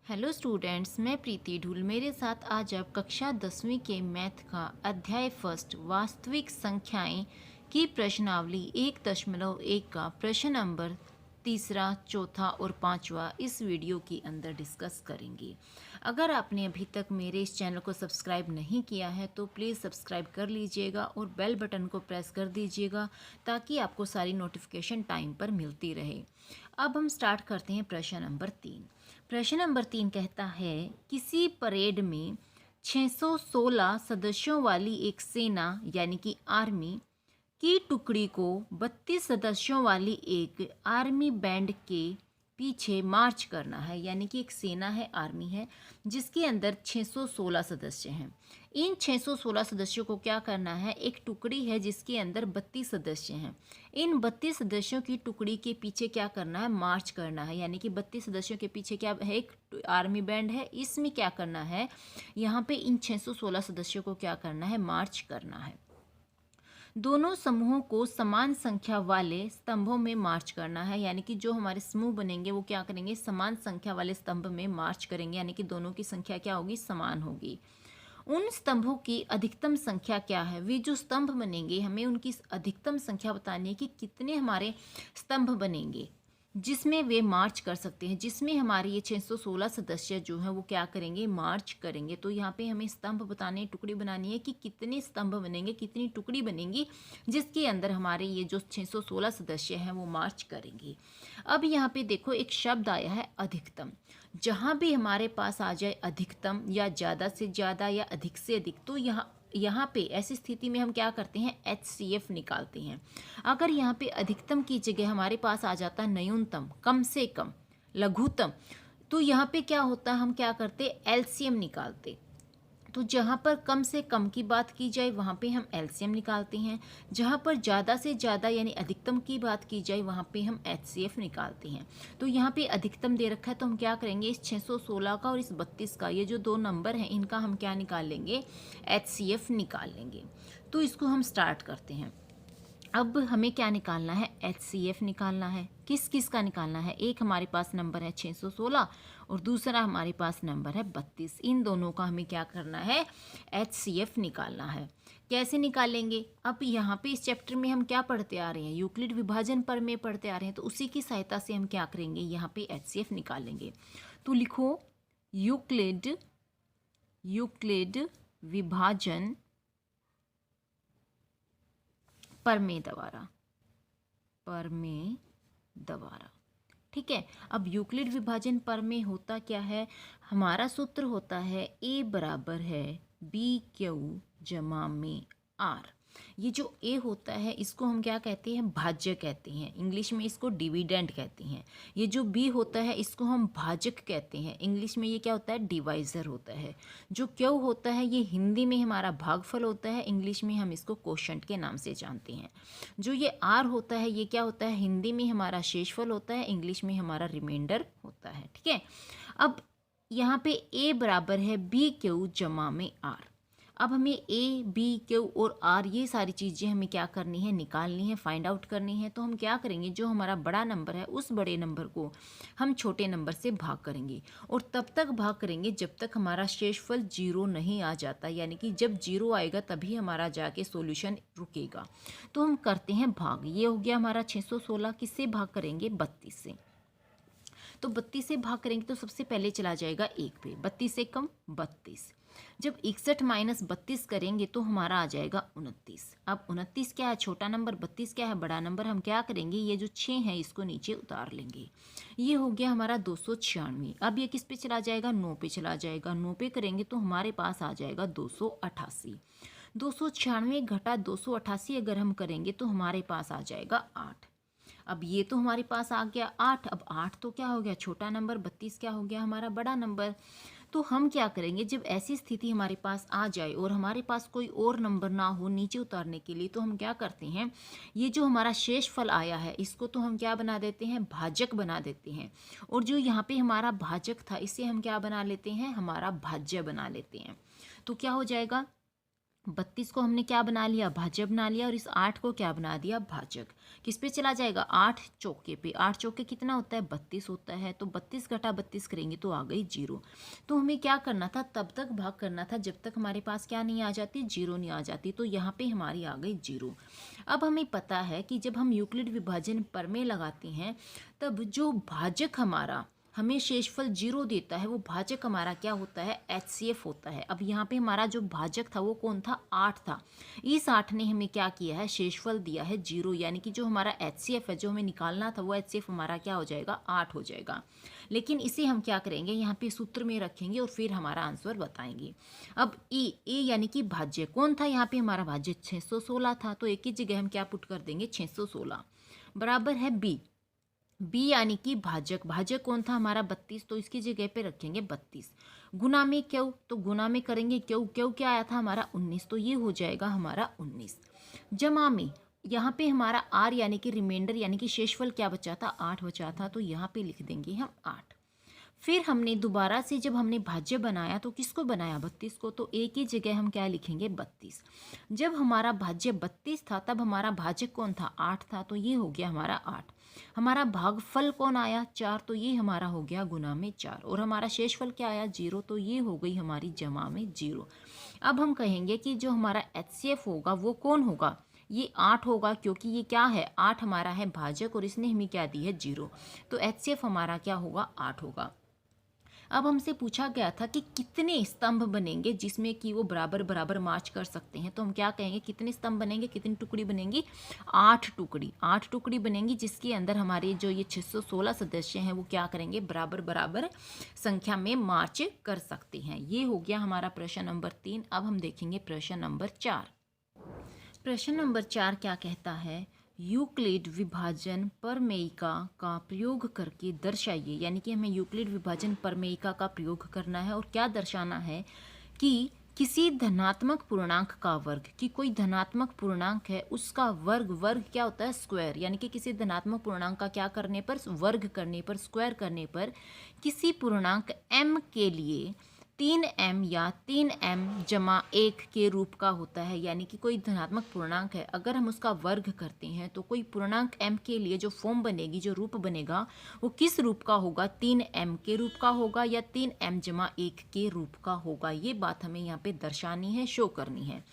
Hello students, मैं प्रीति ढूल मेरे साथ आज आप कक्षा 10वीं के मैथ का अध्याय फर्स्ट वास्तविक संख्याएं की प्रश्नावली 1.1 का प्रश्न नंबर तीसरा, चौथा और पांचवा इस वीडियो के अंदर डिस्कस करेंगे। अगर आपने अभी तक मेरे इस चैनल को सब्सक्राइब नहीं किया है तो प्लीज़ सब्सक्राइब कर लीजिएगा और बेल बटन को प्रेस कर दीजिएगा ताकि आपको सारी नोटिफिकेशन टाइम पर मिलती रहे। अब हम स्टार्ट करते हैं प्रश्न नंबर 3। प्रश्न नंबर 3 कहता है, किसी परेड में 616 सदस्यों वाली एक सेना यानी कि आर्मी की टुकड़ी को 32 सदस्यों वाली एक आर्मी बैंड के पीछे मार्च करना है। यानी कि एक सेना है, आर्मी है, जिसके अंदर 616 सदस्य हैं। इन 616 सदस्यों को क्या करना है, एक टुकड़ी है जिसके अंदर 32 सदस्य हैं। इन 32 सदस्यों की टुकड़ी के पीछे क्या करना है, मार्च करना है। यानी कि 32 सदस्यों के पीछे क्या है, एक आर्मी बैंड है, इसमें क्या करना है, यहाँ पे इन 616 सदस्यों को क्या करना है, मार्च करना है। दोनों समूहों को समान संख्या वाले स्तंभों में मार्च करना है। यानी कि जो हमारे समूह बनेंगे वो क्या करेंगे, समान संख्या वाले स्तंभ में मार्च करेंगे। यानी कि दोनों की संख्या क्या होगी, समान होगी। उन स्तंभों की अधिकतम संख्या क्या है, वे जो स्तंभ बनेंगे हमें उनकी अधिकतम संख्या बतानी है कि कितने हमारे स्तंभ बनेंगे जिसमें वे मार्च कर सकते हैं, जिसमें हमारे ये 616 सदस्य जो हैं वो क्या करेंगे, मार्च करेंगे। तो यहाँ पे हमें स्तंभ बताने, टुकड़ी बनानी है कि कितने स्तंभ बनेंगे, कितनी टुकड़ी बनेंगी जिसके अंदर हमारे ये जो 616 सदस्य हैं वो मार्च करेंगे। अब यहाँ पे देखो एक शब्द आया है अधिकतम। जहाँ भी हमारे पास आ जाए अधिकतम या ज़्यादा से ज़्यादा या अधिक से अधिक, तो यहाँ पे ऐसी स्थिति में हम क्या करते हैं, HCF निकालते हैं। अगर यहाँ पे अधिकतम की जगह हमारे पास आ जाता है न्यूनतम, कम से कम, लघुतम, तो यहाँ पे क्या होता है, हम क्या करते, LCM निकालते। तो जहाँ पर कम से कम की बात की जाए वहाँ पे हम LCM निकालते हैं। जहाँ पर ज़्यादा से ज़्यादा यानी अधिकतम की बात की जाए वहाँ पे हम HCF निकालते हैं। तो यहाँ पे अधिकतम दे रखा है तो हम क्या करेंगे, इस 616 का और इस 32 का, ये जो दो नंबर हैं इनका हम क्या निकाल लेंगे, HCF निकाल लेंगे। तो इसको हम स्टार्ट करते हैं। अब हमें क्या निकालना है, HCF निकालना है। किस किस का निकालना है, एक हमारे पास नंबर है 616 और दूसरा हमारे पास नंबर है 32। इन दोनों का हमें क्या करना है, HCF निकालना है। कैसे निकालेंगे, अब यहाँ पे इस चैप्टर में हम क्या पढ़ते आ रहे हैं, यूक्लिड विभाजन प्रमेय पढ़ते आ रहे हैं। तो उसी की सहायता से हम क्या करेंगे, यहाँ पे HCF निकालेंगे। तो लिखो यूक्लिड विभाजन प्रमेय द्वारा। ठीक है। अब यूक्लिड विभाजन प्रमेय होता क्या है, हमारा सूत्र होता है A बराबर है BQ जमा में R। ये जो A होता है इसको हम क्या कहते हैं, भाज्य कहते हैं, इंग्लिश में इसको डिविडेंड कहते हैं। ये जो B होता है इसको हम भाजक कहते हैं, इंग्लिश में ये क्या होता है, डिवाइजर होता है। जो Q होता है ये हिंदी में हमारा भागफल होता है, इंग्लिश में हम इसको कोशंट के नाम से जानते हैं। जो ये R होता है ये क्या होता है, हिंदी में हमारा शेषफल होता है, इंग्लिश में हमारा रिमाइंडर होता है। ठीक है। अब यहाँ पे A बराबर है BQ जमा में R। अब हमें A, B, Q और R ये सारी चीज़ें हमें क्या करनी है, निकालनी है, फाइंड आउट करनी है। तो हम क्या करेंगे, जो हमारा बड़ा नंबर है उस बड़े नंबर को हम छोटे नंबर से भाग करेंगे और तब तक भाग करेंगे जब तक हमारा शेषफल 0 नहीं आ जाता। यानी कि जब 0 आएगा तभी हमारा जाके सॉल्यूशन रुकेगा। तो हम करते हैं भाग। ये हो गया हमारा 616, किससे भाग करेंगे, 32 से। तो 32 से भाग करेंगे तो सबसे पहले चला जाएगा 1 पे, 32 से कम 32। जब 61 माइनस 32 करेंगे तो हमारा आ जाएगा 29। अब 29 क्या है, छोटा नंबर, 32 क्या है, बड़ा नंबर। हम क्या करेंगे, ये जो 6 है इसको नीचे उतार लेंगे। ये हो गया हमारा 296। अब ये किस पे चला जाएगा, 9 पे चला जाएगा। 9 पे करेंगे तो हमारे पास आ जाएगा 288। 296 घटा 288 अगर हम करेंगे तो हमारे पास आ जाएगा 8। अब ये तो हमारे पास आ गया 8। अब 8 तो क्या हो गया, छोटा नंबर, 32 क्या हो गया, हमारा बड़ा नंबर। तो हम क्या करेंगे, जब ऐसी स्थिति हमारे पास आ जाए और हमारे पास कोई और नंबर ना हो नीचे उतारने के लिए, तो हम क्या करते हैं, ये जो हमारा शेष फल आया है इसको तो हम क्या बना देते हैं, भाजक बना देते हैं। और जो यहाँ पे हमारा भाजक था इसे हम क्या बना लेते हैं, हमारा भाज्य बना लेते हैं। तो क्या हो जाएगा, 32 को हमने क्या बना लिया, भाज्य बना लिया, और इस 8 को क्या बना दिया, भाजक। किस पे चला जाएगा, 8 चौके पे। 8 चौके कितना होता है, 32 होता है। तो 32 घटा 32 करेंगे तो आ गई 0। तो हमें क्या करना था, तब तक भाग करना था जब तक हमारे पास क्या नहीं आ जाती, 0 नहीं आ जाती। तो यहाँ पे हमारी आ गई 0। अब हमें पता है कि जब हम यूक्लिड विभाजन प्रमेय लगाते हैं तब जो भाजक हमारा हमें शेषफल 0 देता है, वो भाजक हमारा क्या होता है, HCF होता है। अब यहाँ पे हमारा जो भाजक था वो कौन था, 8 था। इस 8 ने हमें क्या किया है, शेषफल दिया है 0, यानी कि जो हमारा HCF है, जो हमें निकालना था, वो HCF हमारा क्या हो जाएगा, 8 हो जाएगा। लेकिन इसे हम क्या करेंगे, यहाँ पे सूत्र में रखेंगे और फिर हमारा आंसर बताएंगे। अब ए यानी कि भाज्य कौन था, यहाँ पे हमारा भाज्य 616 था। तो एक ही जगह हम क्या पुट कर देंगे, 616 बराबर है बी यानी कि भाजक। भाजक कौन था हमारा, 32। तो इसकी जगह पे रखेंगे 32। गुना में क्यों, तो गुना में करेंगे क्यों क्या आया था हमारा 19। तो ये हो जाएगा हमारा 19। जमा में यहाँ पे हमारा आर यानी कि रिमाइंडर यानी कि शेषफल क्या बचा था, 8 बचा था। तो यहाँ पे लिख देंगे हम 8। फिर हमने दोबारा से जब हमने भाज्य बनाया तो किसको बनाया, 32 को। तो एक ही जगह हम क्या लिखेंगे, 32। जब हमारा भाज्य 32 था तब हमारा भाजक कौन था, 8 था। तो ये हो गया हमारा 8। हमारा भागफल कौन आया, 4। तो ये हमारा हो गया गुना में 4। और हमारा शेषफल क्या आया, 0। तो ये हो गई हमारी जमा में 0। अब हम कहेंगे कि जो हमारा HCF होगा वो कौन होगा, ये 8 होगा, क्योंकि ये क्या है, 8 हमारा है भाजक और इसने हमें क्या दी है, 0। तो HCF हमारा क्या होगा, 8 होगा। अब हमसे पूछा गया था कि कितने स्तंभ बनेंगे जिसमें कि वो बराबर बराबर मार्च कर सकते हैं। तो हम क्या कहेंगे, कितने स्तंभ बनेंगे, कितनी टुकड़ी बनेंगी, 8 टुकड़ी। 8 टुकड़ी बनेंगी जिसके अंदर हमारे जो ये 616 सदस्य हैं वो क्या करेंगे, बराबर बराबर संख्या में मार्च कर सकते हैं। ये हो गया हमारा प्रश्न नंबर 3। अब हम देखेंगे प्रश्न नंबर 4। प्रश्न नंबर 4 क्या कहता है, यूक्लिड विभाजन प्रमेयिका का प्रयोग करके दर्शाइए। यानी कि हमें यूक्लिड विभाजन प्रमेयिका का प्रयोग करना है और क्या दर्शाना है कि किसी धनात्मक पूर्णांक का वर्ग, कि कोई धनात्मक पूर्णांक है उसका वर्ग क्या होता है, स्क्वायर। यानी कि किसी धनात्मक पूर्णांक का क्या करने पर, वर्ग करने पर, स्क्वायर करने पर किसी पूर्णांक m के लिए 3m या 3m जमा 1 के रूप का होता है। यानी कि कोई धनात्मक पूर्णांक है, अगर हम उसका वर्ग करते हैं तो कोई पूर्णांक m के लिए जो फॉर्म बनेगी, जो रूप बनेगा, वो किस रूप का होगा, 3m के रूप का होगा या 3m जमा 1 के रूप का होगा। ये बात हमें यहाँ पे दर्शानी है, शो करनी है।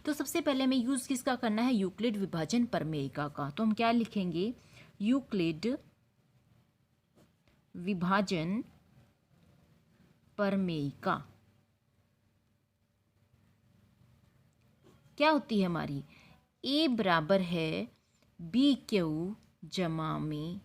तो सबसे पहले हमें यूज़ किसका करना है, यूक्लिड विभाजन प्रमेयिका का। तो हम क्या लिखेंगे, यूक्लिड विभाजन प्रमेयिका क्या होती है हमारी, a बराबर है BQ जमा में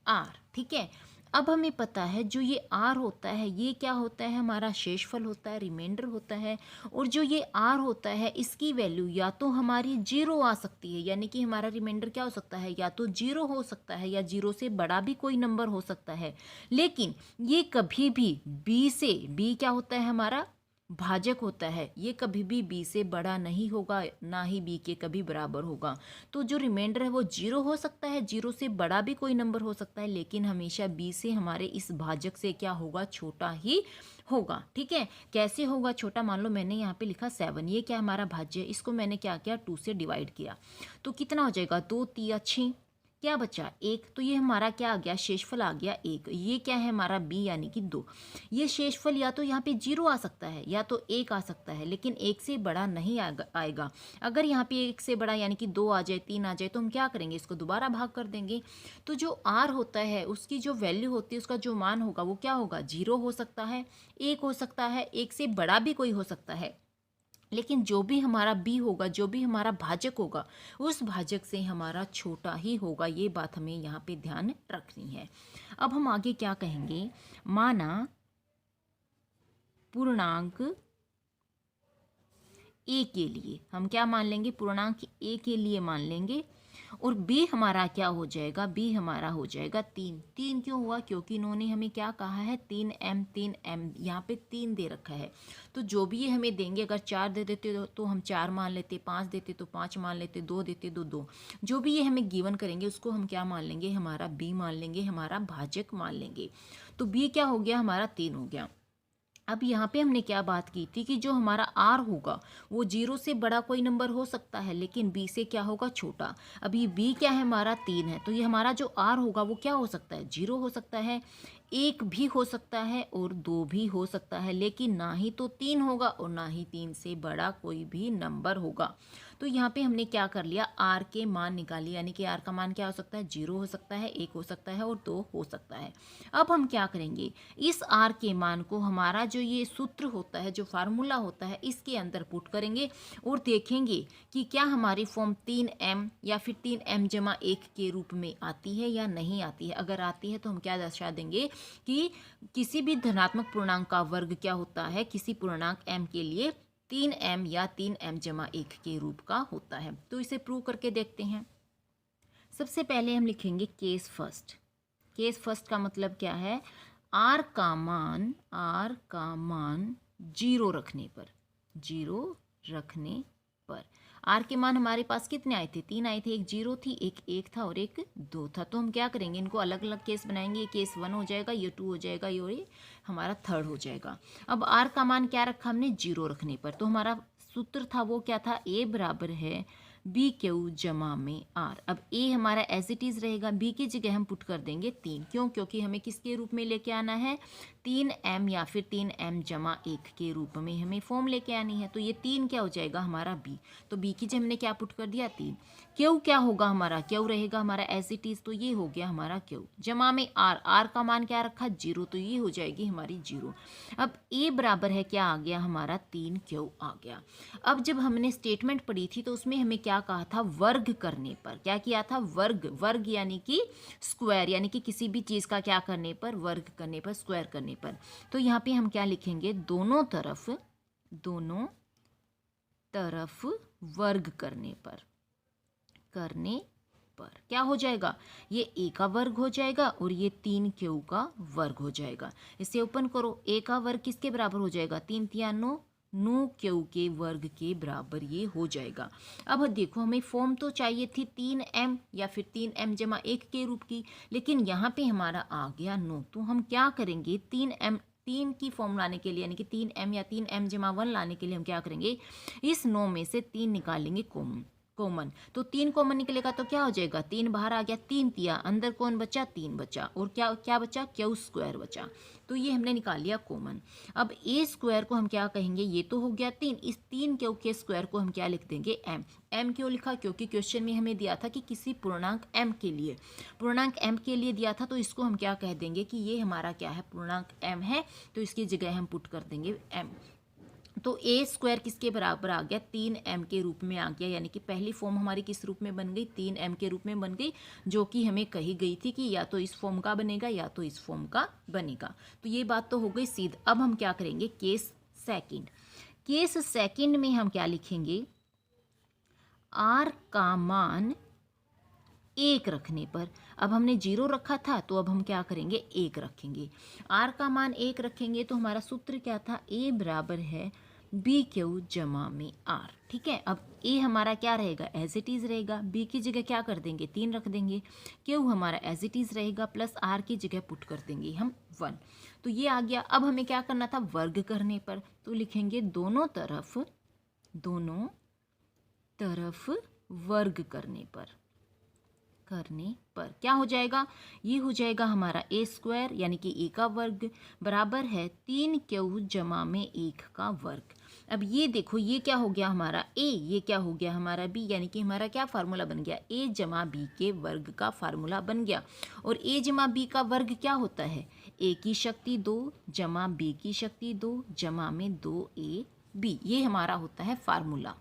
R। ठीक है। अब हमें पता है जो ये R होता है ये क्या होता है, हमारा शेषफल होता है, रिमाइंडर होता है। और जो ये R होता है इसकी वैल्यू या तो हमारी 0 आ सकती है, यानी कि हमारा रिमाइंडर क्या हो सकता है, या तो 0 हो सकता है या 0 से बड़ा भी कोई नंबर हो सकता है। लेकिन ये कभी भी B क्या होता है, हमारा भाजक होता है, ये कभी भी b से बड़ा नहीं होगा, ना ही b के कभी बराबर होगा। तो जो रिमाइंडर है वो 0 हो सकता है, 0 से बड़ा भी कोई नंबर हो सकता है, लेकिन हमेशा b से हमारे इस भाजक से क्या होगा, छोटा ही होगा। ठीक है। कैसे होगा छोटा, मान लो मैंने यहाँ पे लिखा 7, ये क्या हमारा भाज्य है, इसको मैंने क्या किया, 2 से डिवाइड किया। तो कितना हो जाएगा, 2 3 6, क्या बचा 1। तो ये हमारा क्या आ गया, शेषफल आ गया 1। ये क्या है हमारा b यानी कि 2। ये शेषफल या तो यहाँ पे 0 आ सकता है या तो 1 आ सकता है, लेकिन 1 से बड़ा नहीं आएगा। अगर यहाँ पे 1 से बड़ा यानी कि 2 आ जाए, 3 आ जाए, तो हम क्या करेंगे, इसको दोबारा भाग कर देंगे। तो जो r होता है उसकी जो वैल्यू होती है, उसका जो मान होगा वो क्या होगा, 0 हो सकता है, 1 हो सकता है, 1 से बड़ा भी कोई हो सकता है। लेकिन जो भी हमारा b होगा, जो भी हमारा भाजक होगा, उस भाजक से हमारा छोटा ही होगा। ये बात हमें यहाँ पे ध्यान रखनी है। अब हम आगे क्या कहेंगे, माना पूर्णांक a के लिए, हम क्या मान लेंगे, पूर्णांक a के लिए मान लेंगे। और b हमारा क्या हो जाएगा, b हमारा हो जाएगा 3। 3 क्यों हुआ, क्योंकि इन्होंने हमें क्या कहा है, 3m यहाँ पे 3 दे रखा है। तो जो भी ये हमें देंगे, अगर 4 दे देते तो हम 4 मान लेते, 5 देते तो 5 मान लेते, 2 देते तो 2। जो भी ये हमें गिवन करेंगे उसको हम क्या मान लेंगे, हमारा b मान लेंगे, हमारा भाजक मान लेंगे। तो b क्या हो गया, हमारा 3 हो गया। अब यहाँ पे हमने क्या बात की थी कि जो हमारा आर होगा वो 0 से बड़ा कोई नंबर हो सकता है, लेकिन बी से क्या होगा, छोटा। अब ये बी क्या है, हमारा 3 है, तो ये हमारा जो आर होगा वो क्या हो सकता है, 0 हो सकता है, 1 भी हो सकता है और 2 भी हो सकता है, लेकिन ना ही तो 3 होगा और ना ही 3 से बड़ा कोई भी नंबर होगा। तो यहाँ पे हमने क्या कर लिया, आर के मान निकाले, यानी कि आर का मान क्या हो सकता है, 0 हो सकता है, 1 हो सकता है और 2 हो सकता है। अब हम क्या करेंगे, इस आर के मान को हमारा जो ये सूत्र होता है, जो फार्मूला होता है, इसके अंदर पुट करेंगे और देखेंगे कि क्या हमारी फॉर्म 3m या फिर 3m-1 के रूप में आती है या नहीं आती है। अगर आती है तो हम क्या दर्शा देंगे कि किसी भी धनात्मक पूर्णांक का वर्ग क्या होता है, किसी पूर्णांक m के लिए 3m या 3m-1 के रूप का होता है। तो इसे प्रूव करके देखते हैं। सबसे पहले हम लिखेंगे केस फर्स्ट। केस फर्स्ट का मतलब क्या है, आर का मान 0 रखने पर, 0 रखने पर आर के मान हमारे पास कितने आए थे, 3 आए थे, एक 0 थी, एक 1 था और एक 2 था। तो हम क्या करेंगे, इनको अलग अलग केस बनाएंगे, ये केस 1 हो जाएगा, ये 2 हो जाएगा, ये हमारा 3rd हो जाएगा। अब आर का मान क्या रखा हमने, 0 रखने पर, तो हमारा सूत्र था वो क्या था, ए बराबर है बी क्यू जमा में आर। अब ए हमारा एज इट इज़ रहेगा, बी की जगह हम पुट कर देंगे 3, क्यों, क्योंकि हमें किसके रूप में लेके आना है, 3m या फिर 3m-1 के रूप में हमें फॉर्म लेके आनी है। तो ये 3 क्या हो जाएगा हमारा बी, तो बी की जगह हमने क्या पुट कर दिया, 3। क्यू क्या होगा हमारा, क्यू रहेगा हमारा एज इट इज़, तो ये हो गया हमारा क्यू जमा में आर। आर का मान क्या रखा, 0, तो ये हो जाएगी हमारी 0। अब ए बराबर है क्या आ गया हमारा, 3 आ गया। अब जब हमने स्टेटमेंट पढ़ी थी तो उसमें हमें क्या कहा था, वर्ग करने पर, क्या किया था, वर्ग, वर्ग यानी कि स्क्वायर, यानी कि किसी भी चीज़ का क्या करने पर, वर्ग करने पर, स्क्वायर करने पर। तो यहाँ पे हम क्या लिखेंगे, दोनों तरफ वर्ग करने पर, क्या हो जाएगा, ये ए का वर्ग हो जाएगा और ये 3q का वर्ग हो जाएगा। इसे ओपन करो, ए का वर्ग किसके बराबर हो जाएगा, 3 तिया 9, 9q के वर्ग के बराबर ये हो जाएगा। अब देखो हमें फॉर्म तो चाहिए थी 3m या फिर 3m-1 के रूप की, लेकिन यहाँ पे हमारा आ गया 9, तो हम क्या करेंगे, 3 की फॉर्म लाने के लिए, यानी कि 3m या 3m-1 लाने के लिए हम क्या करेंगे, इस 9 में से 3 निकालेंगे कॉमन। तो 3 कॉमन निकलेगा तो क्या हो जाएगा, 3 बाहर आ गया, 3 तिया, अंदर कौन बचा, 3 बचा, और क्या क्या बचा, क्यू स्क्वायर बचा। तो ये हमने निकाल लिया कॉमन। अब ए स्क्वायर को हम क्या कहेंगे, ये तो हो गया 3, इस 3 क्यू के स्क्वायर को हम क्या लिख देंगे, m क्यों लिखा, क्योंकि क्वेश्चन में हमें दिया था कि किसी पूर्णांक m के लिए दिया था, तो इसको हम क्या कह देंगे कि ये हमारा क्या है, पूर्णांक m है, तो इसकी जगह हम पुट कर देंगे m। तो ए स्क्वायर किसके बराबर आ गया, 3m के रूप में आ गया, यानी कि पहली फॉर्म हमारी किस रूप में बन गई, 3m के रूप में बन गई, जो कि हमें कही गई थी कि या तो इस फॉर्म का बनेगा या तो इस फॉर्म का बनेगा। तो ये बात तो हो गई सीध। अब हम क्या करेंगे, केस सेकंड में हम क्या लिखेंगे, आर का मान 1 रखने पर, अब हमने 0 रखा था तो अब हम क्या करेंगे, 1 रखेंगे। आर का मान 1 रखेंगे तो हमारा सूत्र क्या था, ए बराबर है बी क्यू जमा में आर। ठीक है, अब ए हमारा क्या रहेगा, एज इट इज़ रहेगा, बी की जगह क्या कर देंगे, 3 रख देंगे, क्यू हमारा एज इट इज़ रहेगा, प्लस आर की जगह पुट कर देंगे हम 1। तो ये आ गया। अब हमें क्या करना था, वर्ग करने पर, तो लिखेंगे दोनों तरफ वर्ग करने पर क्या हो जाएगा, ये हो जाएगा हमारा ए स्क्वायर, यानी कि ए का वर्ग बराबर है 3q जमा में 1 का वर्ग। अब ये देखो, ये क्या हो गया हमारा ए, ये क्या हो गया हमारा बी, यानी कि हमारा क्या फार्मूला बन गया, ए जमा बी के वर्ग का फार्मूला बन गया। और ए जमा बी का वर्ग क्या होता है, ए की शक्ति 2 जमा बी की शक्ति 2 जमा में 2ab, ये हमारा होता है फार्मूला।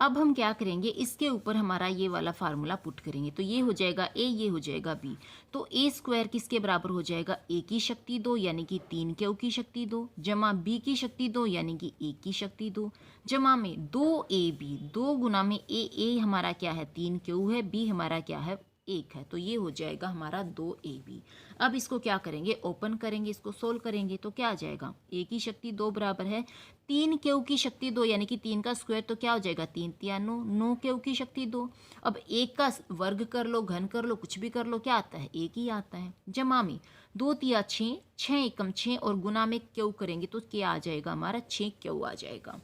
अब हम क्या करेंगे, इसके ऊपर हमारा ये वाला फार्मूला पुट करेंगे, तो ये हो जाएगा ए, ये हो जाएगा बी। तो ए स्क्वायर किसके बराबर हो जाएगा, ए की शक्ति 2 यानी कि 3q की शक्ति 2 जमा बी की शक्ति 2 यानी कि ए की शक्ति 2 जमा में 2ab, 2 गुना में ए हमारा क्या है, 3q है, बी हमारा क्या है, 1 है, तो ये हो जाएगा हमारा 2ab। अब इसको क्या करेंगे, ओपन करेंगे, इसको सोल्व करेंगे तो क्या आ जाएगा, ए की शक्ति 2 बराबर है 3 क्यू की शक्ति 2 यानी कि 3 का स्क्वायर तो क्या हो जाएगा 3 तिया 9, 9 क्यू की शक्ति 2। अब 1 का वर्ग कर लो, घन कर लो, कुछ भी कर लो, क्या आता है 1 ही आता है। जमा में 2 तिया 6, 6 एकम 6 और गुना में क्यू करेंगे तो क्या आ जाएगा हमारा 6 क्यू आ जाएगा।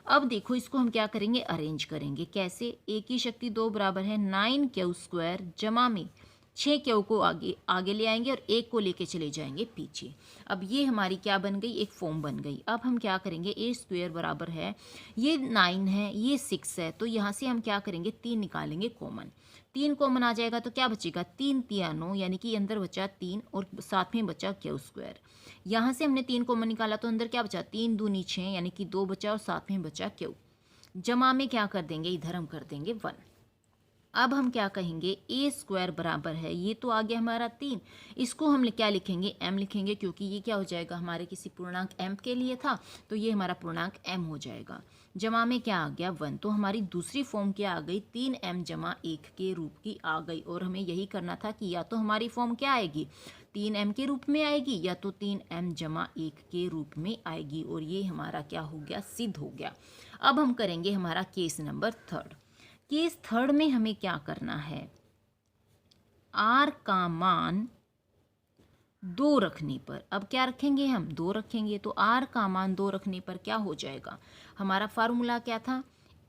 अब देखो इसको हम क्या करेंगे, अरेंज करेंगे। कैसे, ए की शक्ति 2 बराबर है 9 क्यू स्क्वायर जमा में 6 क्यू को आगे आगे ले आएंगे और 1 को लेके चले जाएंगे पीछे। अब ये हमारी क्या बन गई, एक फॉर्म बन गई। अब हम क्या करेंगे, ए स्क्वायर बराबर है, ये 9 है, ये 6 है, तो यहाँ से हम क्या करेंगे 3 निकालेंगे कॉमन। 3 कॉमन आ जाएगा तो क्या बचेगा 3 तिया 9 यानी कि अंदर बचा 3 और साथ में बचा क्यू स्क्वायर। यहाँ से हमने 3 कॉमन निकाला तो अंदर क्या बचा 3 दूनी 6 यानी कि 2 बचा और साथ में बचा क्यू। जमा में क्या कर देंगे, इधर हम कर देंगे 1। अब हम क्या कहेंगे, ए स्क्वायर बराबर है, ये तो आ गया हमारा 3, इसको हम क्या लिखेंगे m लिखेंगे, क्योंकि ये क्या हो जाएगा हमारे किसी पूर्णांक m के लिए था तो ये हमारा पूर्णांक m हो जाएगा। जमा में क्या आ गया 1, तो हमारी दूसरी फॉर्म क्या आ गई 3m जमा 1 के रूप की आ गई। और हमें यही करना था कि या तो हमारी फॉर्म क्या आएगी 3m के रूप में आएगी या तो 3m जमा 1 के रूप में आएगी, और ये हमारा क्या हो गया, सिद्ध हो गया। अब हम करेंगे हमारा केस नंबर 3। केस 3 में हमें क्या करना है, r का मान 2 रखने पर, अब क्या रखेंगे हम 2 रखेंगे, तो r का मान 2 रखने पर क्या हो जाएगा, हमारा फार्मूला क्या था,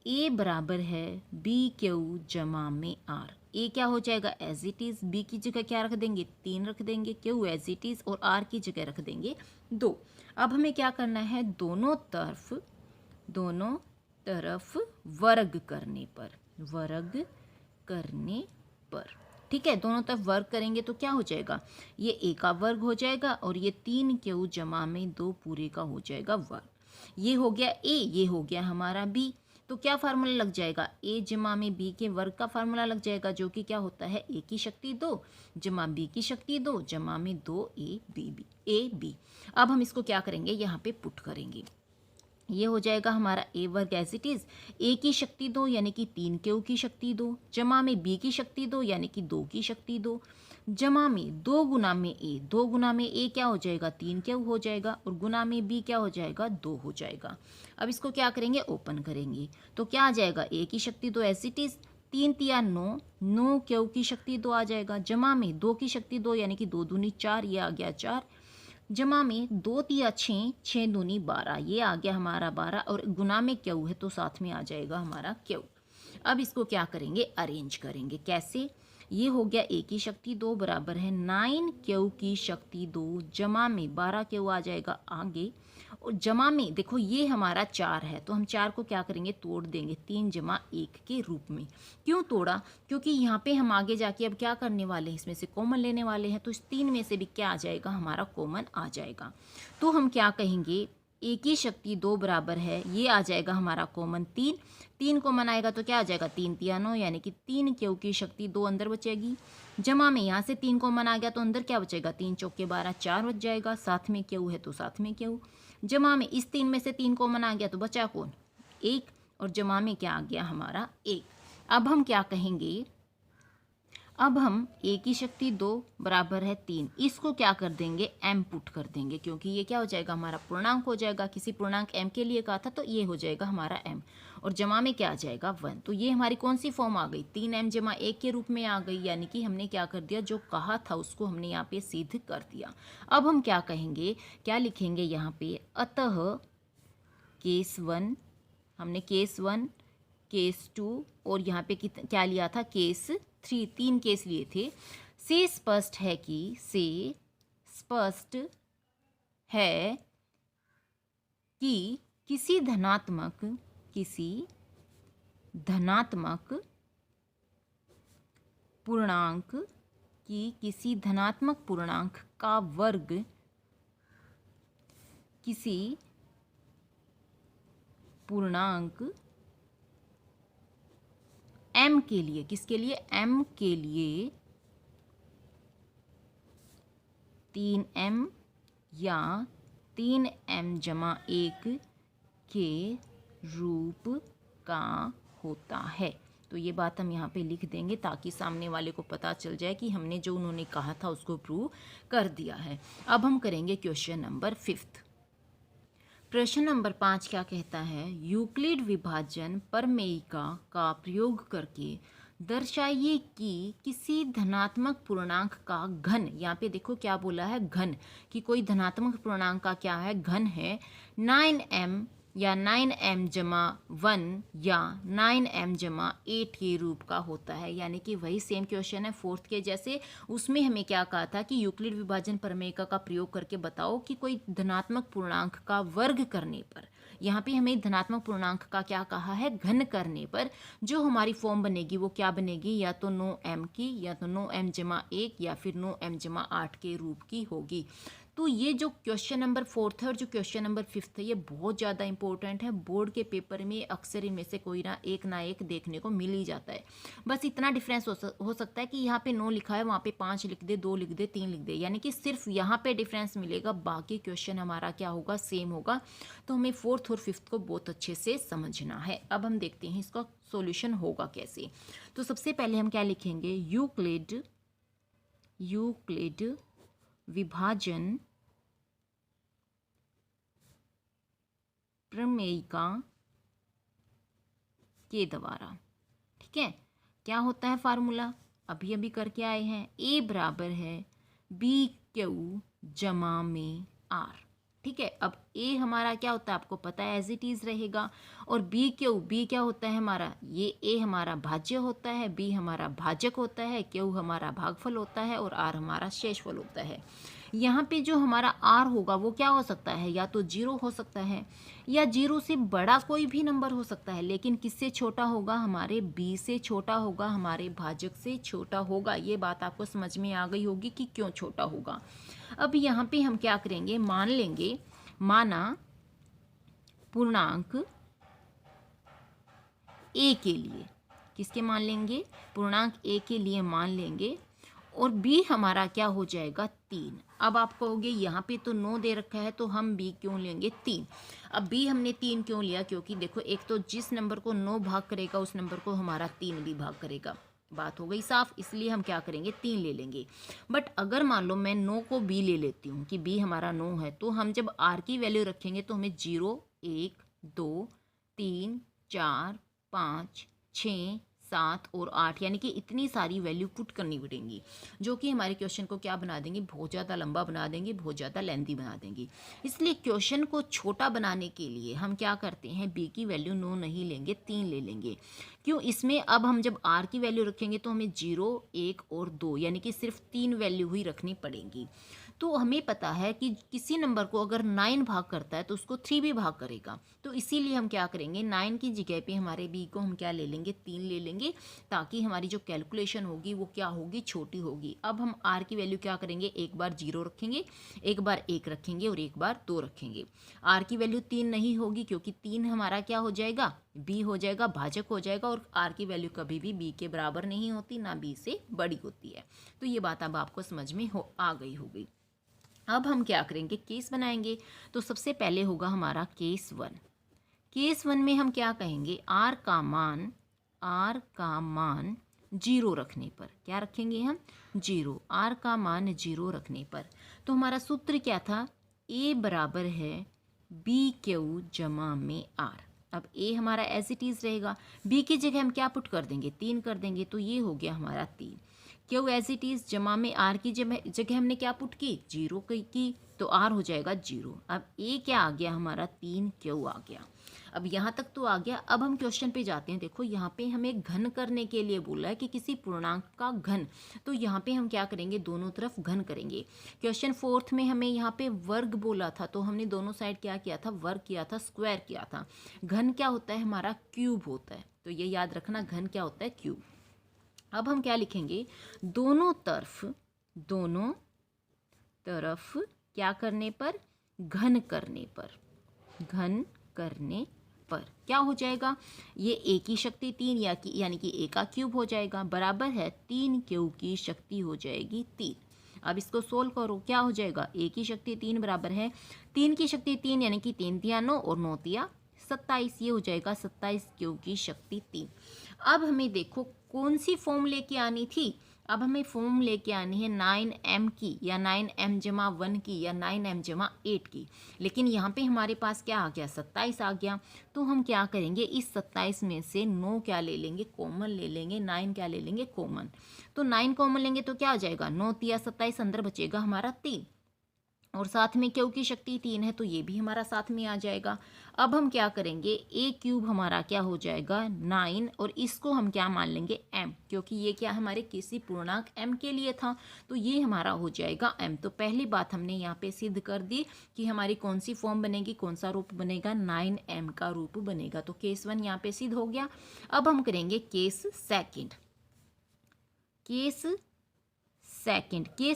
a बराबर है बी क्यू जमा में r। a क्या हो जाएगा एज इट इज़, b की जगह क्या रख देंगे 3 रख देंगे, q एज इट इज़ और r की जगह रख देंगे 2। अब हमें क्या करना है, दोनों तरफ वर्ग करने पर, ठीक है, दोनों तरफ वर्ग करेंगे तो क्या हो जाएगा, ये a का वर्ग हो जाएगा और ये 3 क्यू जमा में 2 पूरे का हो जाएगा वर्ग। ये हो गया a, ये हो गया हमारा b, तो क्या फार्मूला लग जाएगा, a जमा में b के वर्ग का फार्मूला लग जाएगा, जो कि क्या होता है a की शक्ति 2 जमा b की शक्ति 2 जमा में 2ab। अब हम इसको क्या करेंगे, यहाँ पे पुट करेंगे, ये हो जाएगा हमारा a वर्ग एज इट इज़, a की शक्ति 2 यानी कि 3 क्यू की शक्ति 2 जमा में b की शक्ति 2 यानी कि 2 की शक्ति 2 जमा में 2 गुना में a, 2 गुना में a क्या हो जाएगा 3 क्यू हो जाएगा और गुना में b क्या हो जाएगा 2 हो जाएगा। अब इसको क्या करेंगे, ओपन करेंगे तो क्या आ जाएगा, a की शक्ति 2 एज इट इज़ 3 तिया 9, 9 क्यू की शक्ति 2 आ जाएगा, जमा में 2 की शक्ति 2 यानी कि 2 दूनी 4, ये आ गया 4, जमा में 2 तिया 6, 6 दूनी 12, ये आ गया हमारा 12 और गुना में क्यू है तो साथ में आ जाएगा हमारा क्यू। अब इसको क्या करेंगे, अरेंज करेंगे। कैसे, ये हो गया a की शक्ति 2 बराबर है 9 क्यू की शक्ति 2 जमा में 12 क्यू आ जाएगा आगे, और जमा में देखो ये हमारा 4 है तो हम 4 को क्या करेंगे, तोड़ देंगे 3 जमा 1 के रूप में। क्यों तोड़ा, क्योंकि यहाँ पे हम आगे जाके अब क्या करने वाले हैं, इसमें से कॉमन लेने वाले हैं, तो इस 3 में से भी क्या आ जाएगा, हमारा कॉमन आ जाएगा। तो हम क्या कहेंगे, a की शक्ति 2 बराबर है, ये आ जाएगा हमारा कॉमन 3, 3 कॉमन आएगा तो क्या आ जाएगा 3 तिया 9 यानी कि 3 क्यू की शक्ति 2 अंदर बचेगी। जमा में यहाँ से 3 कॉमन आ गया तो अंदर क्या बचेगा, 3 चौके 12, 4 बच जाएगा, साथ में क्यू है तो साथ में क्यू। जमा में इस 3 में से 3 कॉमन आ गया तो बचा कौन 1, और जमा में क्या आ गया हमारा 1। अब हम क्या कहेंगे, अब हम a की शक्ति 2 बराबर है 3, इसको क्या कर देंगे m पुट कर देंगे, क्योंकि ये क्या हो जाएगा हमारा पूर्णांक हो जाएगा, किसी पूर्णांक m के लिए कहा था तो ये हो जाएगा हमारा m, और जमा में क्या आ जाएगा 1। तो ये हमारी कौन सी फॉर्म आ गई, 3m जमा 1 के रूप में आ गई, यानी कि हमने क्या कर दिया, जो कहा था उसको हमने यहाँ पे सिद्ध कर दिया। अब हम क्या कहेंगे, क्या लिखेंगे यहाँ पे, अतः केस 1, हमने केस 1 केस 2 और यहाँ पे क्या लिया था केस 3, 3 केस लिए थे। से स्पष्ट है कि किसी धनात्मक पूर्णांक का वर्ग किसी पूर्णांक m के लिए, किसके लिए, m के लिए 3m या 3m जमा 1 के रूप का होता है। तो ये बात हम यहाँ पे लिख देंगे ताकि सामने वाले को पता चल जाए कि हमने जो उन्होंने कहा था उसको प्रूव कर दिया है। अब हम करेंगे क्वेश्चन नंबर 5। प्रश्न नंबर 5 क्या कहता है, यूक्लिड विभाजन प्रमेयिका का प्रयोग करके दर्शाइए कि किसी धनात्मक पूर्णांक का घन, यहाँ पे देखो क्या बोला है, घन, कि कोई धनात्मक पूर्णांक का क्या है, घन है 9m या 9m जमा 1 या 9m जमा 8 के रूप का होता है। यानी कि वही सेम क्वेश्चन है 4th के जैसे। उसमें हमें क्या कहा था कि यूक्लिड विभाजन प्रमेय का प्रयोग करके बताओ कि कोई धनात्मक पूर्णांक का वर्ग करने पर, यहाँ पे हमें धनात्मक पूर्णांक का क्या कहा है, घन करने पर जो हमारी फॉर्म बनेगी वो क्या बनेगी, या तो 9m की, या तो 9m जमा 1 या फिर 9m जमा 8 के रूप की होगी। तो ये जो क्वेश्चन नंबर 4th है और जो क्वेश्चन नंबर 5th है ये बहुत ज़्यादा इंपॉर्टेंट है। बोर्ड के पेपर में अक्सर इनमें से कोई ना एक देखने को मिल ही जाता है। बस इतना डिफरेंस हो सकता है कि यहाँ पे 9 लिखा है, वहाँ पे 5 लिख दे, 2 लिख दे, 3 लिख दे, यानी कि सिर्फ यहाँ पे डिफरेंस मिलेगा, बाकी क्वेश्चन हमारा क्या होगा, सेम होगा। तो हमें 4th और 5th को बहुत अच्छे से समझना है। अब हम देखते हैं इसका सॉल्यूशन होगा कैसे। तो सबसे पहले हम क्या लिखेंगे, यूक्लिड विभाजन प्रमेयिका के द्वारा, ठीक है। क्या होता है फार्मूला, अभी अभी करके आए हैं, ए बराबर है बी क्यू जमा में आर, ठीक है। अब ए हमारा क्या होता है आपको पता है, एज इट इज रहेगा, और बी क्या होता है हमारा, ये ए हमारा भाज्य होता है, बी हमारा भाजक होता है, क्यू हमारा भागफल होता है, और आर हमारा शेषफल होता है। यहाँ पे जो हमारा आर होगा वो क्या हो सकता है, या तो 0 हो सकता है, या 0 से बड़ा कोई भी नंबर हो सकता है, लेकिन किससे छोटा होगा, हमारे बी से छोटा होगा, हमारे भाजक से छोटा होगा। ये बात आपको समझ में आ गई होगी कि क्यों छोटा होगा। अब यहाँ पे हम क्या करेंगे, मान लेंगे, माना पूर्णांक ए के लिए, किसके मान लेंगे, पूर्णांक ए के लिए मान लेंगे, और b हमारा क्या हो जाएगा 3। अब आप कहोगे यहाँ पे तो 9 दे रखा है तो हम b क्यों लेंगे 3। अब b हमने 3 क्यों लिया, क्योंकि देखो एक तो जिस नंबर को 9 भाग करेगा उस नंबर को हमारा 3 भी भाग करेगा, बात हो गई साफ, इसलिए हम क्या करेंगे 3 ले लेंगे। बट अगर मान लो मैं 9 को b ले लेती हूँ कि b हमारा 9 है, तो हम जब r की वैल्यू रखेंगे तो हमें 0 1 2 3 4 5 6 7 और 8 यानी कि इतनी सारी वैल्यू पुट करनी पड़ेंगी, जो कि हमारे क्वेश्चन को क्या बना देंगे, बहुत ज़्यादा लंबा बना देंगे, बहुत ज़्यादा लेंथी बना देंगे। इसलिए क्वेश्चन को छोटा बनाने के लिए हम क्या करते हैं, बी की वैल्यू 9 नहीं लेंगे, 3 ले लेंगे। क्यों, इसमें अब हम जब आर की वैल्यू रखेंगे तो हमें 0 1 और 2 यानी कि सिर्फ 3 वैल्यू ही रखनी पड़ेगी। तो हमें पता है कि किसी नंबर को अगर 9 भाग करता है तो उसको 3 भी भाग करेगा, तो इसीलिए हम क्या करेंगे, 9 की जगह पे हमारे b को हम क्या ले लेंगे, 3 ले लेंगे, ताकि हमारी जो कैलकुलेशन होगी वो क्या होगी, छोटी होगी। अब हम r की वैल्यू क्या करेंगे, एक बार 0 रखेंगे, एक बार 1 रखेंगे और एक बार 2 रखेंगे। r की वैल्यू 3 नहीं होगी, क्योंकि 3 हमारा क्या हो जाएगा, b हो जाएगा, भाजक हो जाएगा, और r की वैल्यू कभी भी b के बराबर नहीं होती, ना b से बड़ी होती है। तो ये बात अब आपको समझ में आ गई होगी। अब हम क्या करेंगे, केस बनाएंगे। तो सबसे पहले होगा हमारा केस 1। केस 1 में हम क्या कहेंगे, r का मान 0 रखने पर, क्या रखेंगे हम 0, r का मान 0 रखने पर। तो हमारा सूत्र क्या था, a बराबर है बी क्यू जमा में r। अब a हमारा एज इट इज रहेगा, b की जगह हम क्या पुट कर देंगे, 3 कर देंगे, तो ये हो गया हमारा 3। क्यू एज इट इज जमा में आर की जगह हमने क्या पुट की, 0 की, तो आर हो जाएगा 0। अब ए क्या आ गया हमारा, 3 क्यू आ गया। अब यहाँ तक तो आ गया। अब हम क्वेश्चन पे जाते हैं। देखो यहाँ पे हमें घन करने के लिए बोला है कि किसी पूर्णांक का घन, तो यहाँ पे हम क्या करेंगे, दोनों तरफ घन करेंगे। क्वेश्चन 4th में हमें यहाँ पे वर्ग बोला था, तो हमने दोनों साइड क्या किया था, वर्ग किया था, स्क्वायर किया था। घन क्या होता है हमारा, क्यूब होता है, तो ये याद रखना, घन क्या होता है, क्यूब। अब हम क्या लिखेंगे, दोनों तरफ क्या करने पर, घन करने पर क्या हो जाएगा, ये ए की शक्ति 3 यानी कि ए का क्यूब हो जाएगा, बराबर है 3 क्यू की शक्ति हो जाएगी 3। अब इसको सोल्व करो, क्या हो जाएगा, ए की शक्ति 3 बराबर है 3 की शक्ति 3 यानी कि 3 तिया 9 और 9 तिया 27, ये हो जाएगा 27 क्यू की शक्ति 3। अब हमें देखो कौन सी फॉर्म लेके आनी थी। अब हमें फॉर्म लेके आनी है 9m की, या 9m जमा 1 की, या 9m जमा 8 की। लेकिन यहाँ पे हमारे पास क्या आ गया, 27 आ गया। तो हम क्या करेंगे, इस 27 में से 9 क्या ले लेंगे, कॉमन ले लेंगे, 9 क्या ले लेंगे, कॉमन। तो 9 कॉमन लेंगे तो क्या आ जाएगा, 9 तिया 27, अंदर बचेगा हमारा 3, और साथ में क्यू की शक्ति 3 है तो ये भी हमारा साथ में आ जाएगा। अब हम क्या करेंगे, ए क्यूब हमारा क्या हो जाएगा 9, और इसको हम क्या मान लेंगे m, क्योंकि ये क्या हमारे किसी पूर्णांक m के लिए था, तो ये हमारा हो जाएगा m। तो पहली बात हमने यहाँ पे सिद्ध कर दी कि हमारी कौन सी फॉर्म बनेगी, कौन सा रूप बनेगा, 9m का रूप बनेगा। तो केस 1 यहाँ पे सिद्ध हो गया। अब हम करेंगे केस सेकेंड। केस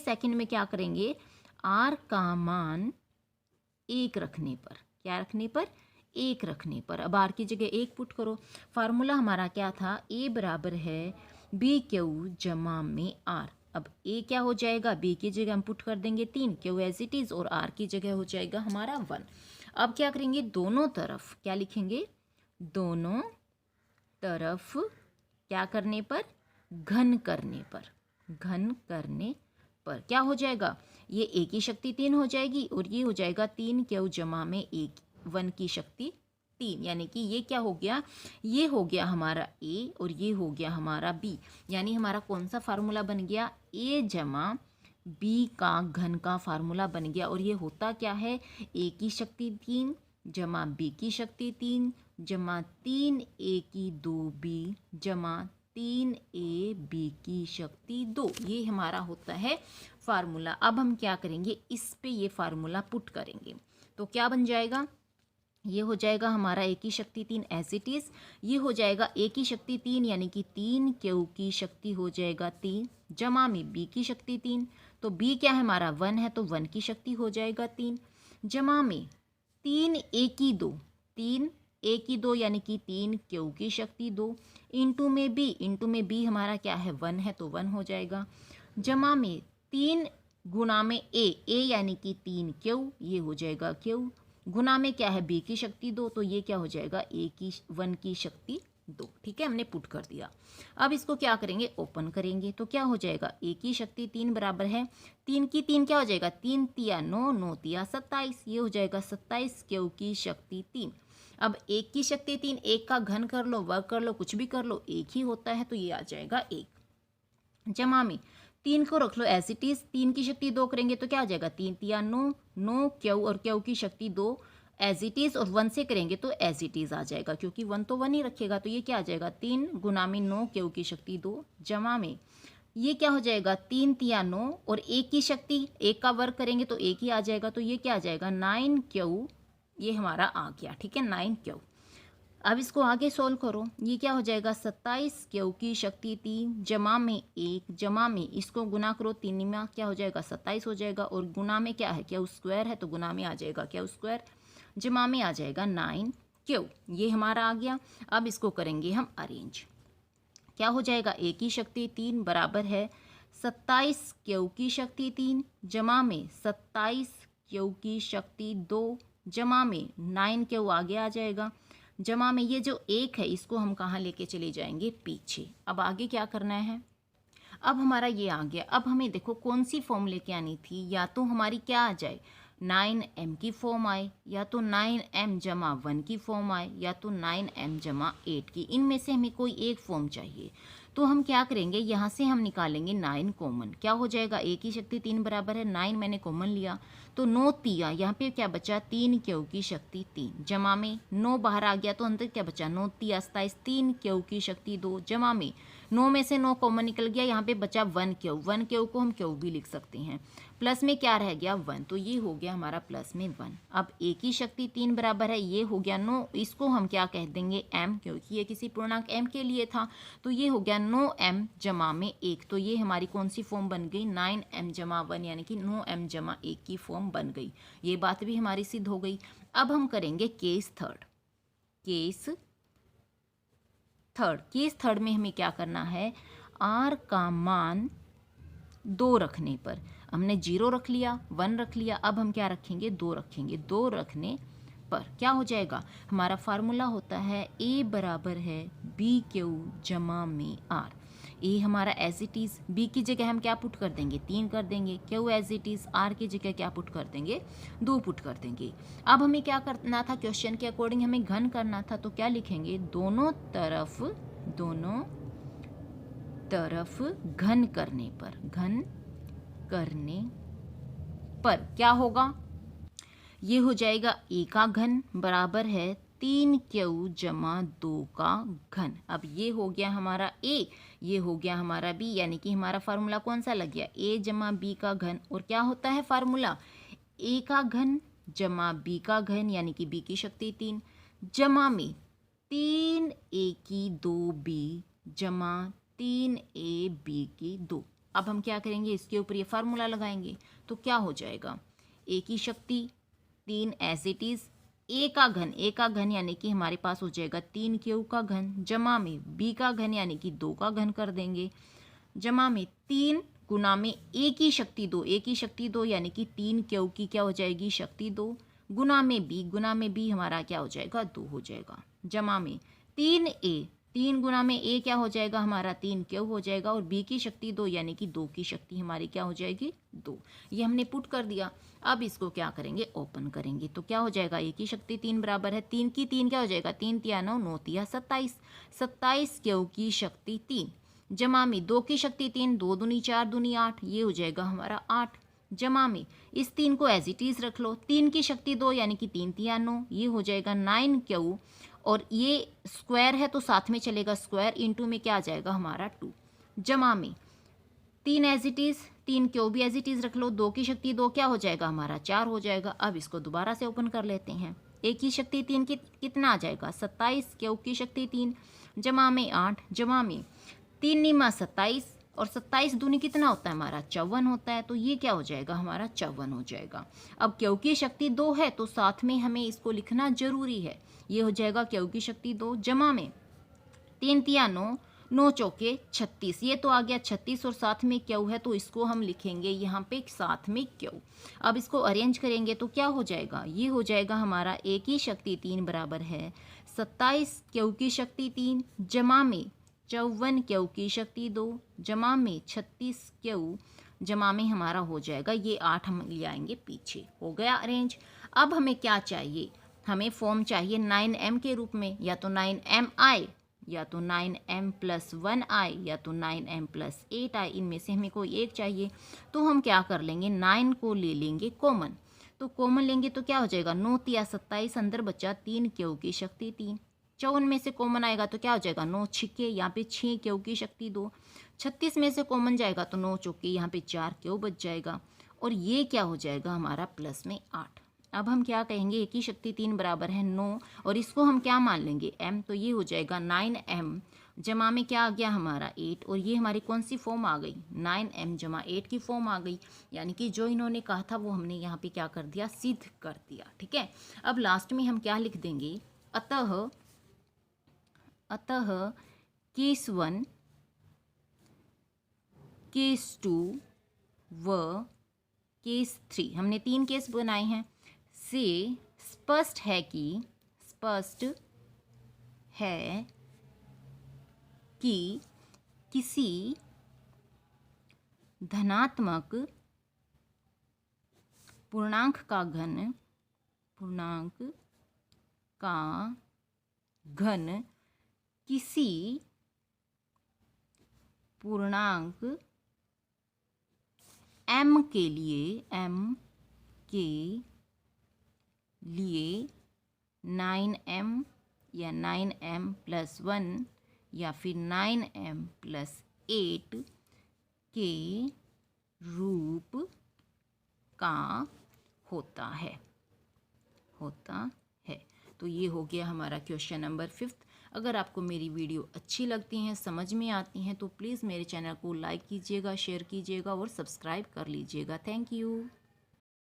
सेकेंड में क्या करेंगे, r का मान 1 रखने पर, क्या रखने पर, 1 रखने पर। अब r की जगह 1 पुट करो। फार्मूला हमारा क्या था, a बराबर है बी क्यू जमा में r। अब a क्या हो जाएगा, b की जगह हम पुट कर देंगे 3, क्यू एज इट इज, और r की जगह हो जाएगा हमारा 1। अब क्या करेंगे, दोनों तरफ क्या लिखेंगे, दोनों तरफ क्या करने पर, घन करने पर, घन करने पर क्या हो जाएगा, ये a की शक्ति 3 हो जाएगी, और ये हो जाएगा 3 क्यू जमा में 1 की शक्ति 3, यानी कि ये क्या हो गया, ये हो गया हमारा a और ये हो गया हमारा b। यानी हमारा कौन सा फार्मूला बन गया, a जमा b का घन का फार्मूला बन गया। और ये होता क्या है, a की शक्ति 3 जमा b की शक्ति 3 जमा 3a की 2b जमा 3a b की शक्ति 2, ये हमारा होता है फार्मूला। अब हम क्या करेंगे, इस पे ये फार्मूला पुट करेंगे तो क्या बन जाएगा, ये हो जाएगा हमारा a की शक्ति 3 एज इट इज, ये हो जाएगा a की शक्ति 3 यानी कि 3 क्यू की शक्ति हो जाएगा 3 जमा में b की शक्ति 3, तो b क्या है हमारा 1 है तो 1 की शक्ति हो जाएगा 3 जमा में 3a की 2, 3a की 2 यानी कि 3 क्यू की शक्ति 2 इंटू में b हमारा क्या है 1 है तो 1 हो जाएगा, जमा में 3 गुना में a यानी कि 3 क्यू, ये हो जाएगा क्यू, गुना में क्या है b की शक्ति 2, तो ये क्या हो जाएगा 1 की शक्ति 2। ठीक है, हमने पुट कर दिया। अब इसको क्या करेंगे, ओपन करेंगे तो क्या हो जाएगा, a की शक्ति 3 बराबर है 3 की 3 क्या हो जाएगा, 3 तिया 9, 9 तिया 27, ये हो जाएगा 27 क्यू की शक्ति 3। अब 1 की शक्ति 3, 1 का घन कर लो, वर्ग कर लो, कुछ भी कर लो, 1 ही होता है तो ये आ जाएगा 1, जमा में 3 को रख लो एज इट इज, 3 की शक्ति 2 करेंगे तो क्या आ जाएगा 3 तिया 9, 9 क्यू और क्यू की शक्ति 2 एज इट इज, और 1 से करेंगे तो एज इट इज आ जाएगा क्योंकि 1 तो 1 ही रखेगा, तो ये क्या आ जाएगा 3 गुना में 9 क्यू की शक्ति 2 जमा में ये क्या हो जाएगा 3 तिया 9, और 1 की शक्ति 1 का वर्ग करेंगे तो 1 ही आ जाएगा, तो ये क्या आ जाएगा 9 क्यू, ये हमारा आ गया। ठीक है, 9 क्यू। अब इसको आगे सोल्व करो, ये क्या हो जाएगा 27 क्यू की शक्ति 3 जमा में 1 जमा में इसको गुना करो, 3 में क्या हो जाएगा 27 हो जाएगा, और गुना में क्या है क्यू स्क्वायर है तो गुना में आ जाएगा क्यू स्क्वायर, जमा में आ जाएगा 9 क्यू, ये हमारा आ गया। अब इसको करेंगे हम अरेंज, क्या हो जाएगा a की शक्ति 3 बराबर है 27 क्यू की शक्ति 3 जमा में 27 क्यू की शक्ति 2 जमा में 9 क्यू आगे आ जाएगा, जमा में ये जो 1 है इसको हम कहाँ लेके चले जाएंगे पीछे। अब आगे क्या करना है, अब हमारा ये आ गया। अब हमें देखो कौन सी फॉर्म लेके आनी थी, या तो हमारी क्या आ जाए 9m की फॉर्म आए, या तो 9m जमा 1 की फॉर्म आए, या तो 9m जमा 8 की, इनमें से हमें कोई एक फॉर्म चाहिए। तो हम क्या करेंगे, यहाँ से हम निकालेंगे 9 कॉमन, क्या हो जाएगा a की शक्ति 3 बराबर है 9, मैंने कॉमन लिया तो 9 तिया, यहाँ पे क्या बचा 3 क्यू की शक्ति 3 जमा में 9 बाहर आ गया तो अंदर क्या बचा 9 तिया 27, 3 क्यू की शक्ति 2 जमा में 9 में से 9 कॉमन निकल गया, यहाँ पे बचा 1 क्यू, 1 क्यू को हम क्यू भी लिख सकते हैं, प्लस में क्या रह गया 1, तो ये हो गया हमारा प्लस में 1। अब a की शक्ति 3 बराबर है, ये हो गया 9, इसको हम क्या कह देंगे m, क्योंकि ये किसी पूर्णांक m के लिए था, तो ये हो गया 9m जमा में 1, तो ये हमारी कौन सी फॉर्म बन गई 9m जमा 1 यानी कि 9m जमा 1 की फॉर्म बन गई। ये बात भी हमारी सिद्ध हो गई। अब हम करेंगे केस थर्ड में हमें क्या करना है, r का मान 2 रखने पर, हमने 0 रख लिया 1 रख लिया, अब हम क्या रखेंगे 2 रखेंगे, 2 रखने पर क्या हो जाएगा, हमारा फार्मूला होता है ए बराबर है बी क्यू जमा में आर। ए हमारा एज इट इज़, बी की जगह हम क्या पुट कर देंगे, 3 कर देंगे, Q as it is, R की जगह क्या पुट कर देंगे, 2 पुट कर देंगे। अब हमें क्या करना था, क्वेश्चन के अकॉर्डिंग हमें घन करना था, तो क्या लिखेंगे, दोनों तरफ घन करने पर क्या होगा, ये हो जाएगा ए का घन बराबर है 3Q जमा 2 का घन। अब ये हो गया हमारा ए, ये हो गया हमारा बी, यानी कि हमारा फार्मूला कौन सा लग गया, ए जमा बी का घन। और क्या होता है फार्मूला, ए का घन जमा बी का घन, यानी कि बी की शक्ति 3 जमा में 3A की 2B जमा 3A B की 2। अब हम क्या करेंगे, इसके ऊपर ये फार्मूला लगाएंगे, तो क्या हो जाएगा, ए की शक्ति 3 एज इट इज़, ए का घन यानी कि हमारे पास हो जाएगा 3Q का घन जमा में बी का घन यानी कि 2 का घन कर देंगे, जमा में 3 गुना में ए की शक्ति 2 यानी कि 3Q की क्या हो जाएगी, शक्ति 2 गुना में बी हमारा क्या हो जाएगा, 2 हो जाएगा, जमा में 3A, 3 गुना में ए क्या हो जाएगा हमारा, 3Q हो जाएगा, और बी की शक्ति 2 यानी कि 2 की शक्ति हमारी क्या हो जाएगी, 2। ये हमने पुट कर दिया। अब इसको क्या करेंगे, ओपन करेंगे, तो क्या हो जाएगा, ए की शक्ति 3 बराबर है 3 की 3 क्या हो जाएगा, 3 तिया 9, 9 तिया 27, 27Q की शक्ति 3 जमा में 2 की शक्ति 3, 2 दूनी 4 दूनी 8, ये हो जाएगा हमारा 8, जमा में इस 3 को एज इट इज़ रख लो, 3 की शक्ति 2 यानी कि 3 तिया 9, ये हो जाएगा 9Q, और ये स्क्वायर है तो साथ में चलेगा स्क्वायर, इंटू में क्या आ जाएगा हमारा 2, जमा में 3 एज इट इज़, 3Q भी एज इट इज़ रख लो, 2 की शक्ति 2 क्या हो जाएगा हमारा 4 हो जाएगा। अब इसको दोबारा से ओपन कर लेते हैं, ए की शक्ति 3 की कितना आ जाएगा 27, Q की शक्ति 3 जमा में 8, जमा में 3 निमा 27, और 27 दूनी कितना होता है हमारा 54 होता है, तो ये क्या हो जाएगा हमारा 54 हो जाएगा। अब Q की शक्ति 2 है तो साथ में हमें इसको लिखना जरूरी है, ये हो जाएगा Q की शक्ति 2 जमा में 3 तिया 9, 9 चौके 36, ये तो आ गया 36, और साथ में Q है तो इसको हम लिखेंगे यहाँ पे साथ में Q। अब इसको अरेंज करेंगे तो क्या हो जाएगा, ये हो जाएगा हमारा ए की शक्ति 3 बराबर है 27 Q की शक्ति 3 जमा में 54Q की शक्ति 2 जमा में 36Q जमा में हमारा हो जाएगा ये 8, हम ले आएंगे पीछे, हो गया अरेंज। अब हमें क्या चाहिए, हमें फॉर्म चाहिए 9m के रूप में, या तो 9mi, या तो 9m + 1i, या तो 9m + 8i, इनमें से हमें कोई एक चाहिए। तो हम क्या कर लेंगे, 9 को ले लेंगे कॉमन, तो कॉमन लेंगे तो क्या हो जाएगा 9 तिया 27, अंदर बचा 3Q की शक्ति 3, 54 में से कॉमन आएगा तो क्या हो जाएगा 9 छिक्के, यहाँ पे 6Q की शक्ति 2, 36 में से कॉमन जाएगा तो 9 चौके, यहाँ पे 4Q बच जाएगा, और ये क्या हो जाएगा हमारा प्लस में 8। अब हम क्या कहेंगे, ए की शक्ति 3 बराबर है 9, और इसको हम क्या मान लेंगे m, तो ये हो जाएगा 9m जमा में क्या आ गया हमारा 8, और ये हमारी कौन सी फॉर्म आ गई, 9m जमा 8 की फॉर्म आ गई, यानी कि जो इन्होंने कहा था वो हमने यहाँ पे क्या कर दिया, सिद्ध कर दिया। ठीक है, अब लास्ट में हम क्या लिख देंगे, अतः केस 1, केस 2 व केस 3, हमने 3 केस बनाए हैं, से स्पष्ट है कि किसी धनात्मक पूर्णांक का घन किसी पूर्णांक m के लिए 9m या 9m + 1 या फिर 9m + 8 के रूप का होता है। तो ये हो गया हमारा क्वेश्चन नंबर 5। अगर आपको मेरी वीडियो अच्छी लगती हैं, समझ में आती हैं, तो प्लीज़ मेरे चैनल को लाइक कीजिएगा, शेयर कीजिएगा और सब्सक्राइब कर लीजिएगा। Thank you.